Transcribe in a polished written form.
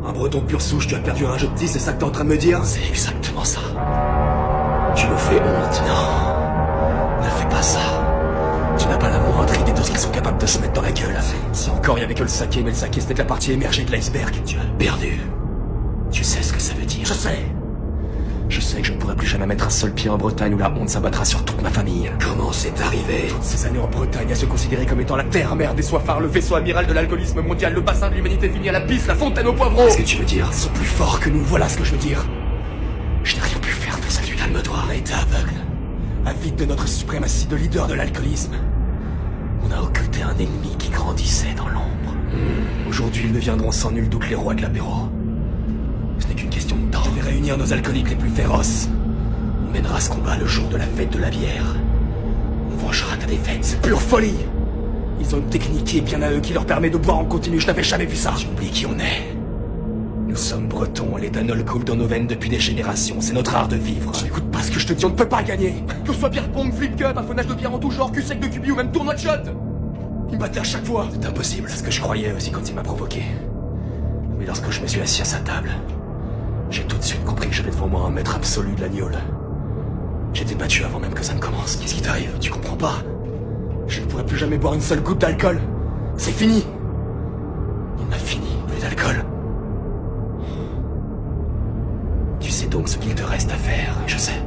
Un breton pur souche, tu as perdu un jeu de 10, c'est ça que t'es en train de me dire? C'est exactement ça. Tu me fais honte. Non, ne fais pas ça. Tu n'as pas la moindre idée de ce qu'ils sont capables de se mettre dans la gueule. Si encore il y avait que le saké, mais le saké c'était que la partie émergée de l'iceberg. Tu as perdu. Tu sais ce que ça veut dire? Je sais. Je sais que je ne pourrai plus jamais mettre un seul pied en Bretagne où la honte s'abattra sur toute ma famille. Comment c'est arrivé? Toutes ces années en Bretagne à se considérer comme étant la terre-mère des soifards, le vaisseau amiral de l'alcoolisme mondial, le bassin de l'humanité fini à la pisse, la fontaine au poivron. Qu'est-ce que tu veux dire? Ils sont plus forts que nous, voilà ce que je veux dire. Je n'ai rien pu faire face à lui. Calme-toi. On a été aveugle. Avide de notre suprématie de leader de l'alcoolisme. On a occulté un ennemi qui grandissait dans l'ombre. Aujourd'hui, ils deviendront sans nul doute les rois de l'apéro. Ce n'est qu'une question de temps. Je vais réunir nos alcooliques les plus féroces. On mènera ce combat le jour de la fête de la bière. On vengera ta défaite. C'est pure folie. Ils ont une technique qui est bien à eux, qui leur permet de boire en continu. Je n'avais jamais vu ça. Tu oublies qui on est. Nous sommes bretons, l'éthanol coule dans nos veines depuis des générations. C'est notre art de vivre. Tu n'écoutes pas ce que je te dis, on ne peut pas gagner. Que ce soit bière pong, flip cup, affonage de bière en tout genre, cul sec de cubi ou même tournoi de shot. Il me battait à chaque fois. C'est impossible. C'est ce que je croyais aussi quand il m'a provoqué. Mais lorsque je me suis assis à sa table, j'ai tout de suite compris que j'avais devant moi un maître absolu de l'agneau. J'étais battu avant même que ça ne commence. Qu'est-ce qui t'arrive? Tu comprends pas? Je ne pourrai plus jamais boire une seule goutte d'alcool. C'est fini. On a fini. Plus d'alcool. Tu sais donc ce qu'il te reste à faire, et je sais.